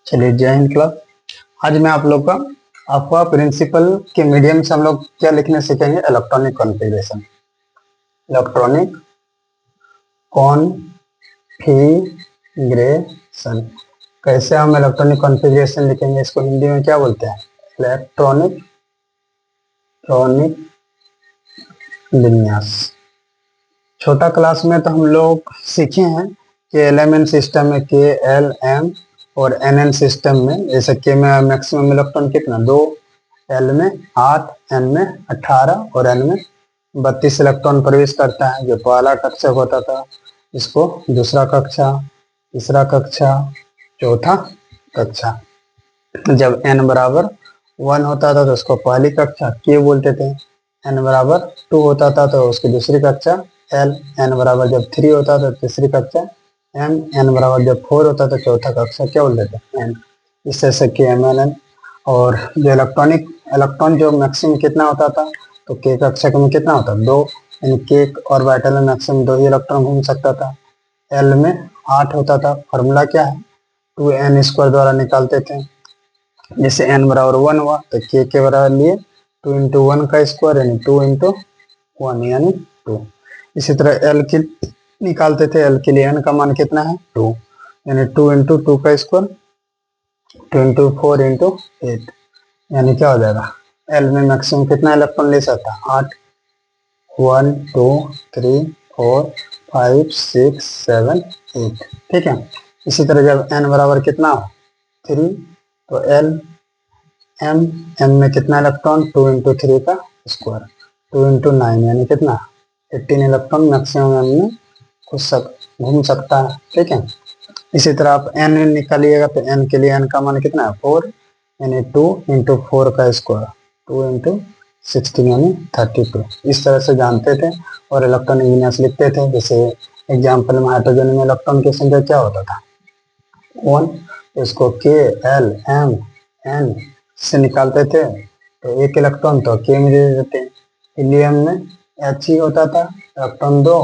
चलिए, जय हिंद क्लब। आज मैं आप लोग का आपका प्रिंसिपल के मीडियम से हम लोग क्या लिखने सीखेंगे, इलेक्ट्रॉनिक कॉन्फ़िगरेशन। इलेक्ट्रॉनिक कॉन्फ़िगरेशन, कैसे हम इलेक्ट्रॉनिक कॉन्फ़िगरेशन लिखेंगे, इसको हिंदी में क्या बोलते हैं, इलेक्ट्रॉनिक विन्यास। छोटा क्लास में तो हम लोग सीखे हैं कि एल सिस्टम में के एल एम और एन सिस्टम में, जैसे के में मैक्सिमम इलेक्ट्रॉन कितना 2, एल में 8, एन में 18 और एन में 32 इलेक्ट्रॉन प्रवेश करता है। जो पहला कक्षा होता था इसको दूसरा कक्षा, तीसरा कक्षा, चौथा कक्षा। जब एन बराबर 1 होता था तो उसको पहली कक्षा के बोलते थे, एन बराबर 2 होता था तो उसकी दूसरी कक्षा एल, एन बराबर जब 3 होता था तो तीसरी कक्षा एम, एन बराबर जब 4 होता तो चौथा कक्षा क्या बोलते थे, एन। इस तरह से के एम एल एन। और जो इलेक्ट्रॉन जो मैक्सिमम कितना होता था, तो के कक्षा में कितना होता, 2, यानी के ऑर्बिटल में मैक्सिमम 2 ही इलेक्ट्रॉन घूम सकता था। एल में 8 होता था। फॉर्मूला क्या है, 2n² द्वारा निकालते थे। जैसे n बराबर 1 हुआ तो के बराबर लिए 2 इंटू 1 का स्क्वायर, यानी 2 इंटू 1 यानी 2। इसी तरह एल के निकालते थे, एल के लिए n का मान कितना है 2, यानी 2 इंटू 2 का स्क्वायर, 2 इंटू 4 इंटू 8, यानी क्या हो जाएगा, एल में मैक्सिमम कितना इलेक्ट्रॉन ले सकता है 8, 1 2 3 4 5 6 7 8। ठीक है। इसी तरह जब n बराबर कितना हो 3 तो एल एम, एम में कितना इलेक्ट्रॉन 2 इंटू 3 का स्क्वायर, 2 इंटू 9 यानी कितना 18 इलेक्ट्रॉन मैक्सिमम एम में घूम सकता है। ठीक है। इसी तरह आप एन निकालिएगा तो एन के लिए एन का मान कितना है 4, यानी 2 इंटू 4 का स्क्वायर, 2 इंटू 16 यानी 32। इस तरह से जानते थे और इलेक्ट्रॉनिक विन्यास लिखते थे। जैसे एग्जाम्पल में हाइड्रोजन में इलेक्ट्रॉन की संख्या क्या होता था 1, इसको के एल एम एन से निकालते थे तो 1 इलेक्ट्रॉन तो के में दे देते हैं। हीलियम में एच ही होता था, इलेक्ट्रॉन 2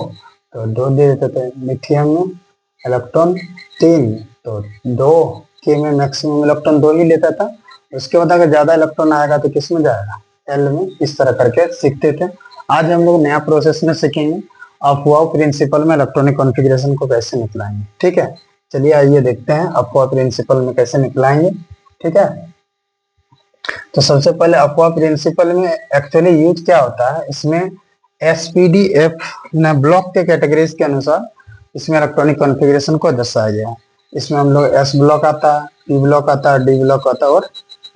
तो 2 दे देते थे। लिथियम में इलेक्ट्रॉन 3 तो 2 के में मैक्सिमम इलेक्ट्रॉन 2 ही लेता था। उसके बाद अगर ज्यादा इलेक्ट्रॉन आएगा तो किस में जाएगा, एल में। इस तरह करके सीखते थे। आज हम लोग नया प्रोसेस में सीखेंगे अफवाह प्रिंसिपल में इलेक्ट्रॉनिक कॉन्फ़िगरेशन को कैसे निकलाएंगे। ठीक है, चलिए आइए देखते हैं अफवाह प्रिंसिपल में कैसे निकलाएंगे। ठीक है, तो सबसे पहले अफवाह प्रिंसिपल में एक्चुअली यूज क्या होता है, इसमें एसपीडीएफ ब्लॉक के कैटेगरीज के अनुसार इसमें इलेक्ट्रॉनिक कॉन्फ़िगरेशन को दर्शाया गया है। इसमें हम लोग एस ब्लॉक आता है, पी ब्लॉक आता है, डी ब्लॉक आता है और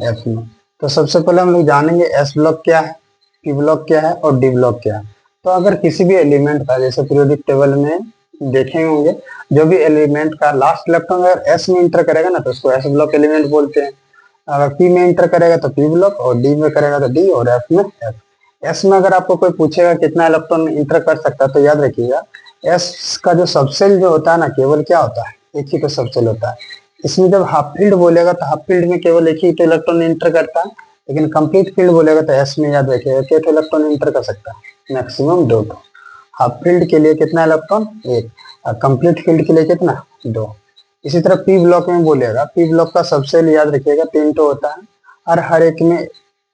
एफ में। तो सबसे पहले हम लोग जानेंगे एस ब्लॉक क्या है, पी ब्लॉक क्या है और डी ब्लॉक क्या है। तो अगर किसी भी एलिमेंट का, जैसे पीरियोडिक टेबल में देखे होंगे, जो भी एलिमेंट का लास्ट इलेक्ट्रॉन अगर एस में इंटर करेगा ना तो उसको एस ब्लॉक एलिमेंट बोलते हैं। अगर पी में इंटर करेगा तो पी ब्लॉक, और डी में करेगा तो डी, और एफ में एफ। एस में अगर आपको कोई पूछेगा कितना इलेक्ट्रॉन इंटर कर सकता है तो याद रखिएगा एस का जो सबसेल जो होता है ना, केवल क्या होता है, एक ही तो सबसेल होता है। इसमें जब हाफ फील्ड बोलेगा तो हाफ फील्ड में केवल एक ही तो इलेक्ट्रॉन इंटर करता है, लेकिन कंप्लीट फील्ड बोलेगा तो एस में याद रखिएगा कि तो इलेक्ट्रॉन इंटर कर सकता है, मैक्सिमम 2। हाफ फील्ड के लिए कितना इलेक्ट्रॉन 1, और कंप्लीट फील्ड के लिए कितना 2। इसी तरह पी ब्लॉक में बोलेगा, पी ब्लॉक का सबसेल याद रखिएगा 3 तो होता है, और हर एक में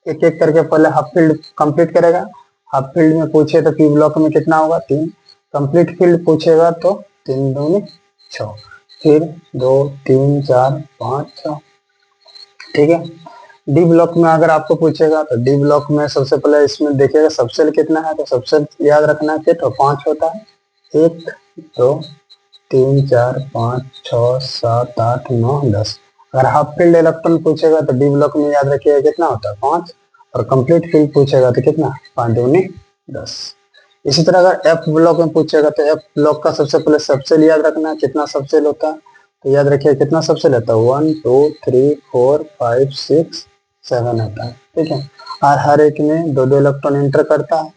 एक एक करके पहले हाफ फील्ड कंप्लीट करेगा। हाफ फील्ड में पूछे तो पी ब्लॉक में कितना होगा 3, कंप्लीट फील्ड पूछेगा तो 3 दूनी 6, फिर 2 3 4 5 6। ठीक है। डी ब्लॉक में अगर आपको पूछेगा तो डी ब्लॉक में सबसे पहले इसमें देखिएगा सबसेल कितना है, तो सबसेल याद रखना है तो 5 होता है, 1 2 3 4 5 6 7 8 9 10। अगर हाफ फील्ड इलेक्ट्रॉन पूछेगा तो डी ब्लॉक में याद रखिएगा कितना होता है 5, और कंप्लीट फील्ड पूछेगा तो कितना 5 दूनी 10। इसी तरह अगर एफ ब्लॉक में पूछेगा तो एफ ब्लॉक का सबसे पहले सबसेल याद रखना है, कितना सबसेल होता है, तो याद रखिए कितना सबसेल होता है 1 2 3 4 5 6 7 होता है। ठीक है। और हर एक में 2 2 इलेक्ट्रॉन इंटर करता है,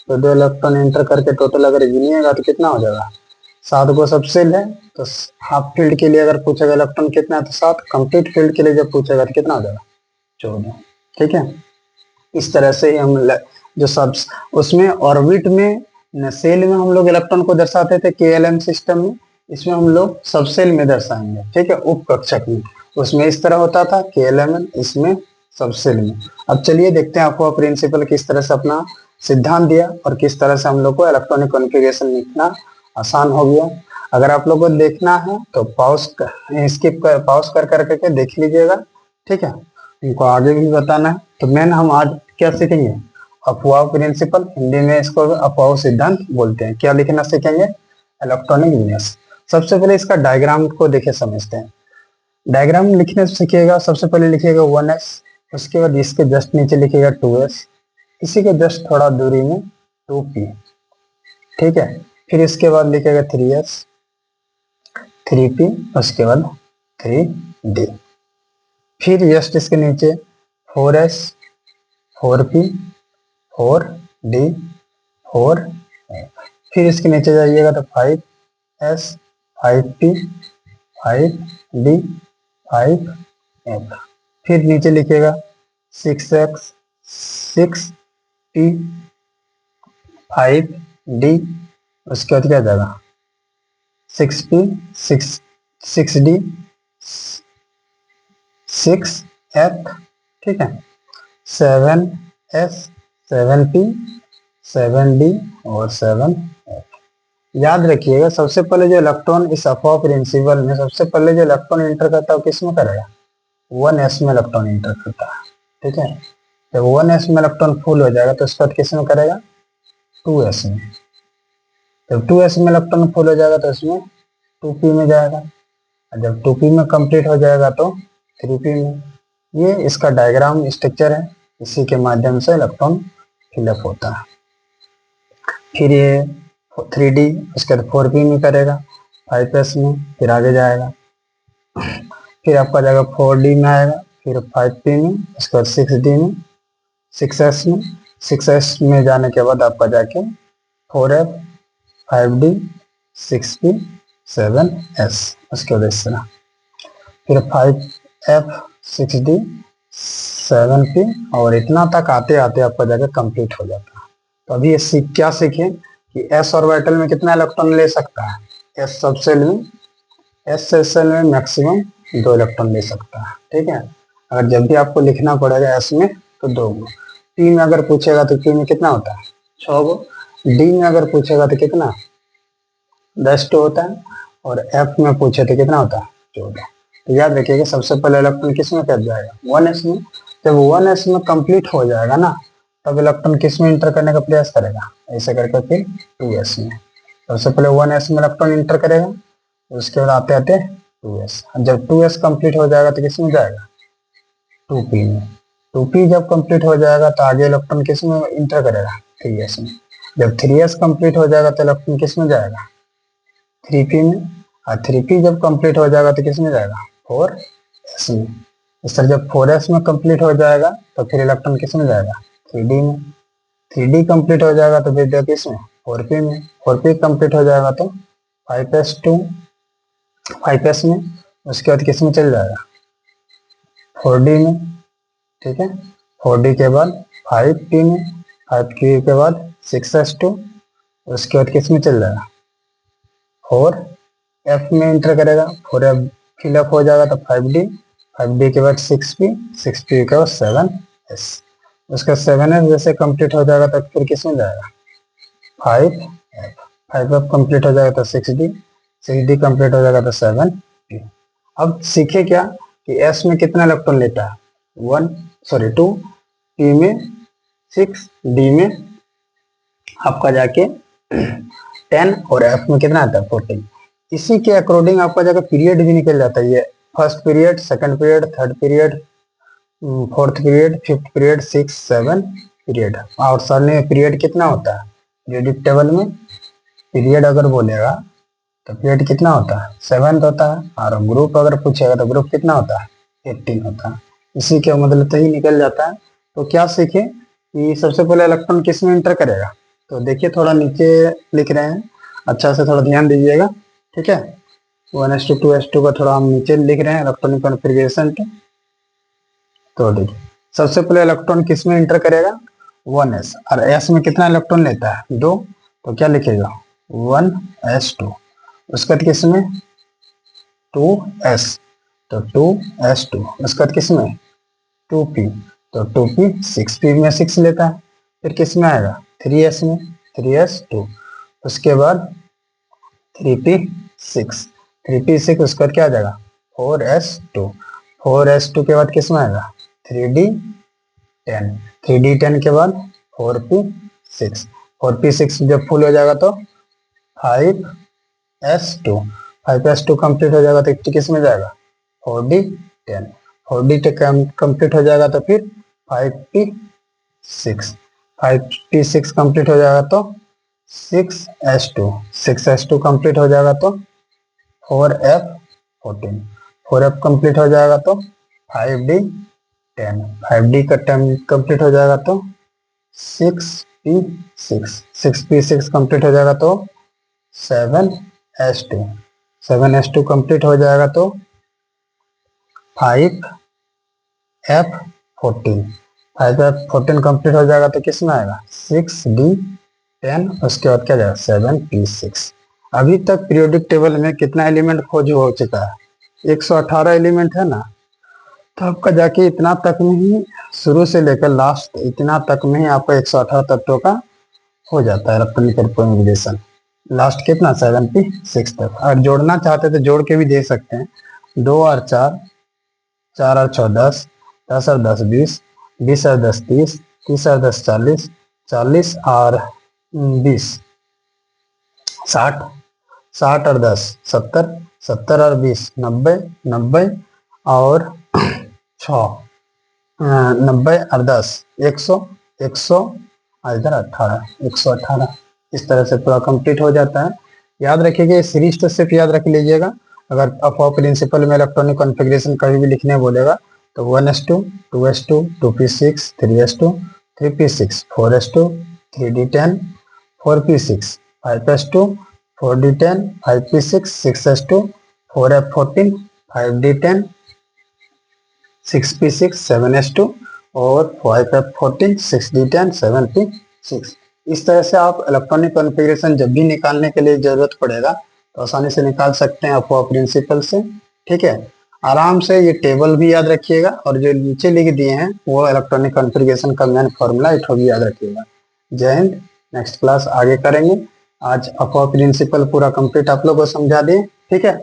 तो 2 इलेक्ट्रॉन इंटर करके टोटल अगर गिनिएगा तो कितना हो जाएगा 7 को सबसेल है। तो हाफ फील्ड के लिए अगर पूछेगा इलेक्ट्रॉन कितना है तो 7, कंप्लीट फील्ड के लिए जब पूछेगा तो कितना हो जाएगा 14। ठीक है। इस तरह से हम जो सब उसमें ऑर्बिट में सेल में हम लोग इलेक्ट्रॉन को दर्शाते थे के एल एम सिस्टम में, इसमें हम लोग सबसेल में दर्शाएंगे। ठीक है, उप कक्षक में। उसमें इस तरह होता था KLMN, इसमें सबसेल में। अब चलिए देखते हैं आपको प्रिंसिपल किस तरह से अपना सिद्धांत दिया और किस तरह से हम लोग को इलेक्ट्रॉनिक कॉन्फ़िगरेशन लिखना आसान हो गया। अगर आप लोगों को देखना है तो पॉज कर करके देख लीजिएगा, ठीक है। इनको आगे भी बताना है। तो मेन हम आज क्या सीखेंगे, अफवाह प्रिंसिपल, हिंदी में इसको अफवाह सिद्धांत बोलते हैं। क्या लिखना सीखेंगे, इलेक्ट्रॉनिक विन्यास। सबसे पहले इसका डायग्राम को देखे समझते हैं। डायग्राम लिखने से सीखिएगा, सबसे पहले लिखिएगा 1s, उसके बाद इसके जस्ट नीचे लिखिएगा 2s, इसी के जस्ट थोड़ा दूरी में 2p, ठीक है। फिर इसके बाद लिखिएगा 3s, 3p, उसके बाद 3d। फिर जस्ट इसके नीचे 4s, 4p, 4d, 4f। फिर इसके नीचे जाइएगा तो 5s, 5p, 5d, 5f। फिर नीचे लिखिएगा 6x, 6p, 5d, उसके बाद क्या जाएगा 6p, 6d, 6f, ठीक है। 7s, 7p, 7d और 7f। याद रखिएगा सबसे पहले जो इलेक्ट्रॉन इस अफवाह प्रिंसिपल में सबसे पहले जो इलेक्ट्रॉन इंटर करता है वो किस में करेगा, 1s में इलेक्ट्रॉन इंटर करता है, ठीक है। जब 1s में इलेक्ट्रॉन फुल हो जाएगा तो उसके बाद किस में करेगा, 2s में। जब 2s में इलेक्ट्रॉन फुल हो जाएगा तो इसमें 2p में जाएगा, और जब 2p में कंप्लीट हो जाएगा तो 3p में। ये इसका डायग्राम स्ट्रक्चर है, इसी के माध्यम से इलेक्ट्रॉन फिलअप होता है। फिर ये 3d, उसके बाद 4p में करेगा, 5s में, फिर आगे जाएगा। फिर आपका जाएगा 4d में आएगा, फिर 5p में, उसके बाद 6d में, 6s में, 6s में जाने के बाद आपका जाके 4f, 5d, 6p, 7s, उसके बाद इस तरह। फिर 5f, 6d, 7p और इतना तक आते आते आपका जाके कंप्लीट हो जाता है। तो अभी ये क्या सीखे कि s ऑर्बिटल में कितना इलेक्ट्रॉन ले सकता है, s सबसेल में, s सेल में मैक्सिमम 2 इलेक्ट्रॉन ले सकता है, ठीक है। अगर जब भी आपको लिखना पड़ेगा s में तो 2 गो, p में अगर पूछेगा तो p में कितना होता है 6 गो, d में अगर पूछेगा तो कितना 10 होता है, और f में पूछे तो कितना होता है 14। तो याद रखिएगा सबसे पहले इलेक्ट्रॉन किस में कर जाएगा, 1s में। जब 1s में कंप्लीट हो जाएगा ना तब इलेक्ट्रॉन किस में इंटर करने का प्रयास करेगा, ऐसे करके फिर 2s में। सबसे पहले 1s में इलेक्ट्रॉन इंटर करेगा, उसके बाद आते आते 2s। जब 2s कंप्लीट हो जाएगा तो किस में जाएगा 2p में। 2p जब कंप्लीट हो जाएगा तो आगे इलेक्ट्रॉन किस में इंटर करेगा 3s में। जब 3s कंप्लीट हो जाएगा तो इलेक्ट्रॉन किस में जाएगा 3p में, और 3p जब कंप्लीट हो जाएगा तो किस में जाएगा 4s में। इस तरह जब 4s में कंप्लीट हो जाएगा तो फिर इलेक्ट्रॉन किस में जाएगा 3d में। 3d कंप्लीट हो जाएगा तो फिर किस में 4p में। 4p कंप्लीट हो जाएगा तो 5s में, उसके बाद किस में चल जाएगा 4d में, ठीक है। 4d के बाद 5p में, 5p के बाद 6s2, उसके बाद किस में चल जाएगा 4f में इंटर करेगा, 4f फिलअप हो जाएगा तो 5d, 5d के बाद 6p, 6p के बाद 7s, उसका 7s जैसे कंप्लीट हो जाएगा तो फिर किस में जाएगा 5f, 5f कंप्लीट हो जाएगा तो 6d, 6d कंप्लीट हो जाएगा तो 7p। अब सीखे क्या कि s में कितना इलेक्ट्रॉन लेता है 2, p में 6, d में आपका जाके 10 और f में कितना आता है 14। इसी के अकॉर्डिंग आपका जाकर पीरियड भी निकल जाता है, ये first period, second period, third period, fourth period, fifth period, 6, 7 period. और साल में पीरियड कितना होता है, पीरियडिक टेबल में पीरियड अगर बोलेगा तो पीरियड कितना होता है 7 होता है, और ग्रुप अगर पूछेगा तो ग्रुप कितना होता है 18 होता है। इसी के मतलब तो ही निकल जाता है। तो क्या सीखे कि सबसे पहले इलेक्ट्रॉन किस में इंटर करेगा, तो देखिए थोड़ा नीचे लिख रहे हैं, अच्छा से थोड़ा ध्यान दीजिएगा, ठीक है। 1s2 2s2 का थोड़ा हम नीचे लिख रहे हैं इलेक्ट्रॉनिक कॉन्फ़िगरेशन। तो देखिए सबसे पहले इलेक्ट्रॉन किस में इंटर करेगा 1s, और s में कितना इलेक्ट्रॉन लेता है 2, तो क्या लिखेगा 1s2। उसके बाद किस में 2s, तो 2s2, उसके बाद किस में 2p, तो 2p 6p में 6 लेता है, फिर किस में आएगा 3s में 3s2, उसके बाद 3p6, 3p6 उसके बाद क्या आ जाएगा 4s2, 4s2 के बाद किस में आएगा 3d10, 3d10 के बाद 4p6, 4p6 जब फुल हो जाएगा तो 5s2, 5s2 कंप्लीट हो जाएगा तो किस में जाएगा 4d10, 4d10 कंप्लीट हो जाएगा तो फिर 5p6, 5p6 कंप्लीट हो जाएगा तो 6s2, 6s2 कंप्लीट हो जाएगा तो 4f14, 4f कंप्लीट हो जाएगा तो 5d10, 5d का टाइम कंप्लीट हो जाएगा तो 6p6, 6p6 कंप्लीट हो जाएगा तो 7s2, 7s2 कंप्लीट हो जाएगा तो 5f14, 5f14 कंप्लीट हो जाएगा तो किस में आएगा 6d10, उसके बाद क्या जाएगा 7p6। अभी तक पीरियोडिक टेबल में कितना एलिमेंट खोज हो चुका है 118 एलिमेंट है ना, तो आपका जाके इतना तक में ही, शुरू से लेकर लास्ट इतना तक में ही आपका 118 तत्वों का हो जाता है इलेक्ट्रॉनिक कॉन्फ़िगरेशन। लास्ट कितना 7p6 तक। अगर जोड़ना चाहते तो जोड़ के भी दे सकते हैं, 2 और 4, 4 और 6 10, 10 और 10 20, 20 और 10 30, 30 और 10 40, 40 और 20 60, 60 और 10 70, 70 और 20 90, 90 और 6 90 और 10 100, 100 और इधर 18, 118। इस तरह से पूरा कंप्लीट हो जाता है। याद रखिएगा, सीरीज तो सिर्फ याद रख लीजिएगा। अगर अफॉ प्रिंसिपल में इलेक्ट्रॉनिक कॉन्फ़िगरेशन कभी भी लिखने बोलेगा तो 1s2, 2s2, 2p6, 3s2, 3p6, 4s2, 3d10, 4p6, 5s2, 4d10, 5p6, 6s2, 4f14, 5d10, 6p6, 7s2 और 5f14, 6d10, 7p6। इस तरह से आप इलेक्ट्रॉनिक कॉन्फ़िगरेशन जब भी निकालने के लिए जरूरत पड़ेगा तो आसानी से निकाल सकते हैं अफॉ प्रिंसिपल से। ठीक है, आराम से ये टेबल भी याद रखिएगा और जो नीचे लिख दिए हैं वो इलेक्ट्रॉनिक कॉन्फ़िगरेशन का मेन फॉर्मूला इट भी याद रखिएगा। जय हिंद। नेक्स्ट क्लास आगे करेंगे। आज अफॉ प्रिंसिपल पूरा कंप्लीट आप लोग को समझा दिए। ठीक है।